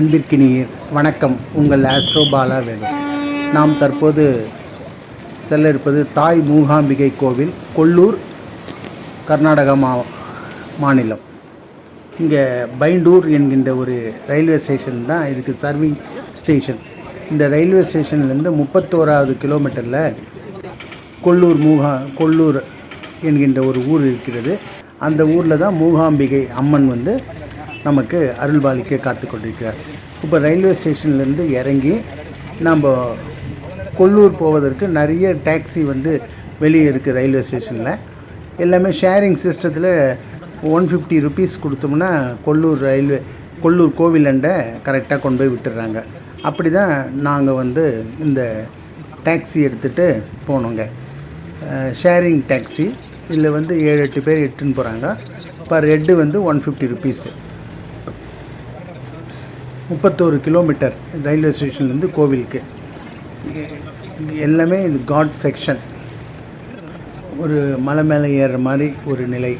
அன்பிற்கினிய வணக்கம். உங்கள் ஆஸ்ட்ரோ பாலா வேலு. நாம் தற்போது செல்ல இருப்பது தாய் மூகாம்பிகை கோவில், கொல்லூர், கர்நாடகா மாநிலம். இங்கே பைண்டூர் என்கின்ற ஒரு ரயில்வே ஸ்டேஷன் தான் இதுக்கு சர்விங் ஸ்டேஷன். இந்த ரயில்வே ஸ்டேஷன்லேருந்து 31வது கிலோமீட்டரில் கொல்லூர் என்கின்ற ஒரு ஊர் இருக்கிறது. அந்த ஊரில் தான் மூகாம்பிகை அம்மன் நமக்கு அருள்பாலிக்க காத்து கொண்டிருக்கிறார். இப்போ ரயில்வே ஸ்டேஷன்லேருந்து இறங்கி நம்ம கொல்லூர் போவதற்கு நிறைய டாக்ஸி வெளியே இருக்குது. ரயில்வே ஸ்டேஷனில் எல்லாமே ஷேரிங் சிஸ்டத்தில் 150 ருபீஸ் கொடுத்தோம்னா கொல்லூர் கோவிலண்டை கரெக்டாக கொண்டு போய் விட்டுடுறாங்க. அப்படி தான் நாங்கள் இந்த டாக்ஸி எடுத்துகிட்டு போனோங்க. ஷேரிங் டாக்ஸி இதில் 7-8 பேர் எட்டுன்னு போகிறாங்க. Per head 150 rupees. 31 kilometre railway ஸ்டேஷன்லேருந்து கோவிலுக்கு. எல்லாமே இது காட் செக்ஷன். ஒரு மலை மேலே ஏறுற மாதிரி ஒரு நிலை.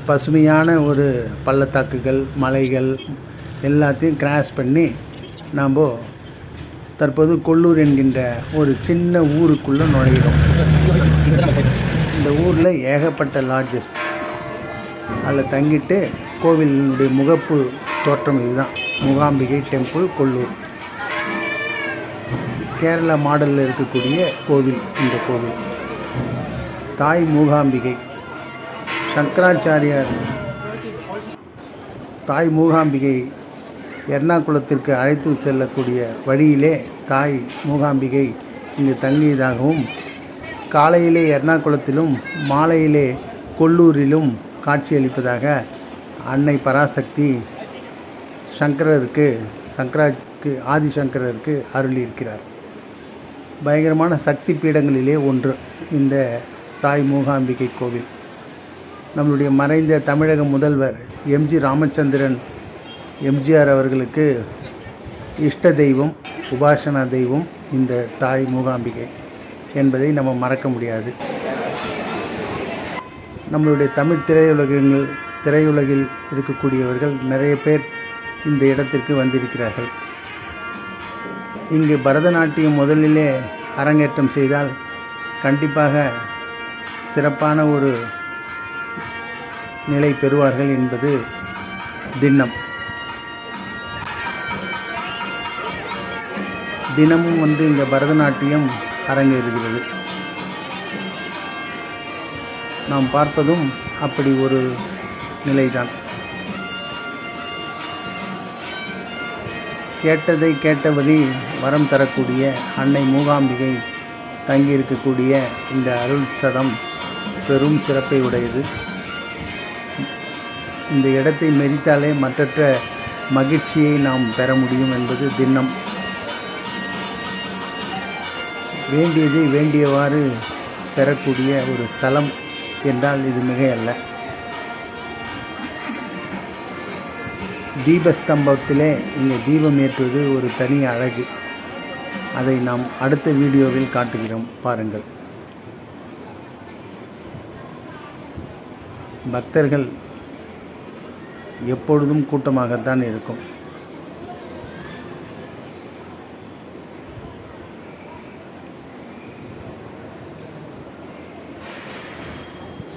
பசுமையான ஒரு பள்ளத்தாக்குகள், மலைகள் எல்லாத்தையும் கிராஸ் பண்ணி நாம் தற்போது கொல்லூர் என்கின்ற ஒரு சின்ன ஊருக்குள்ளே நுழைகிறோம். இந்த ஊரில் ஏகப்பட்ட லாட்ஜஸ். அதில் தங்கிட்டு கோவிலினுடைய முகப்பு தோற்றம் இதுதான். மூகாம்பிகை டெம்பிள், கொல்லூர். கேரளா மாடலில் இருக்கக்கூடிய கோவில். இந்த கோவில் தாய் மூகாம்பிகை. சங்கராச்சாரியார் தாய் மூகாம்பிகை எர்ணாகுளத்திற்கு அழைத்து செல்லக்கூடிய வழியிலே தாய் மூகாம்பிகை இங்கு தங்கியதாகவும், காலையிலே எர்ணாகுளத்திலும் மாலையிலே கொல்லூரிலும் காட்சியளிப்பதாக அன்னை பராசக்தி ஆதிசங்கரருக்கு அருளியிருக்கிறார். பயங்கரமான சக்தி பீடங்களிலே ஒன்று இந்த தாய் மூகாம்பிகை கோவில். நம்மளுடைய மறைந்த தமிழக முதல்வர் எம்ஜி ராமச்சந்திரன் எம்ஜிஆர் அவர்களுக்கு இஷ்ட தெய்வம், உபாசனா தெய்வம் இந்த தாய் மூகாம்பிகை என்பதை நம்ம மறக்க முடியாது. நம்மளுடைய தமிழ் திரையுலகில் இருக்கக்கூடியவர்கள் நிறைய பேர் இந்த இடத்திற்கு வந்திருக்கிறார்கள். இங்கு பரதநாட்டியம் முதலிலே அரங்கேற்றம் செய்தால் கண்டிப்பாக சிறப்பான ஒரு நிலை பெறுவார்கள் என்பது திண்ணம். தினமும் இங்கே பரதநாட்டியம் அரங்கேறுகிறது. நாம் பார்ப்பதும் அப்படி ஒரு நிலைதான். கேட்டதை கேட்டபடி வரம் தரக்கூடிய அன்னை மூகாம்பிகை தங்கியிருக்கக்கூடிய இந்த அருள் சதம் பெரும் சிறப்பை உடையது. இந்த இடத்தை மெதித்தாலே மற்றற்ற மகிழ்ச்சியை நாம் பெற முடியும் என்பது திண்ணம். வேண்டியதை வேண்டியவாறு பெறக்கூடிய ஒரு ஸ்தலம் என்றால் இது மிகையல்ல. தீபஸ்தம்பத்திலே இங்கே தீபம் ஏற்றுவது ஒரு தனி அழகு. அதை நாம் அடுத்த வீடியோவில் காட்டுகிறோம், பாருங்கள். பக்தர்கள் எப்பொழுதும் கூட்டமாகத்தான் இருக்கும்.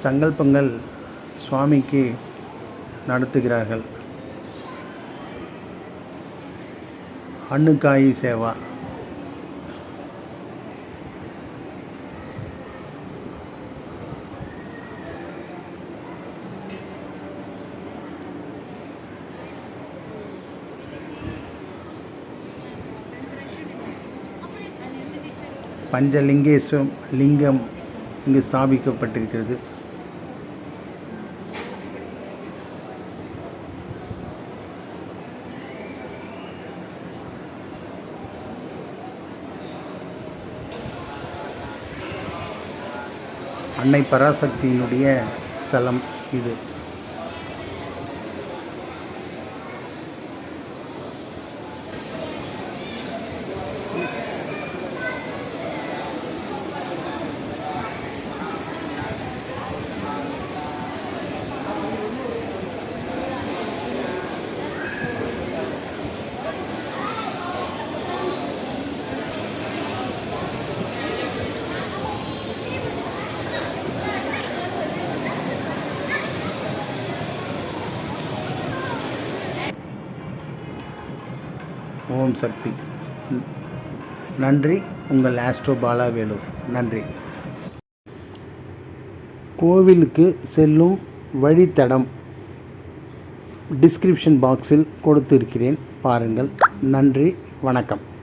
சங்கல்பங்கள் சுவாமிக்கு நடத்துகிறார்கள். அன்னுக்காயி சேவா. பஞ்சலிங்கேஸ்வரம் லிங்கம் இங்கு ஸ்தாபிக்கப்பட்டிருக்கிறது. அன்னை பராசக்தியினுடைய ஸ்தலம் இது. ஓம் சக்தி. நன்றி. உங்கள் ஆஸ்ட்ரோ பாலாவேலு. நன்றி. கோவிலுக்கு செல்லும் வழித்தடம் டிஸ்கிரிப்ஷன் பாக்ஸில் கொடுத்திருக்கிறேன், பாருங்கள். நன்றி, வணக்கம்.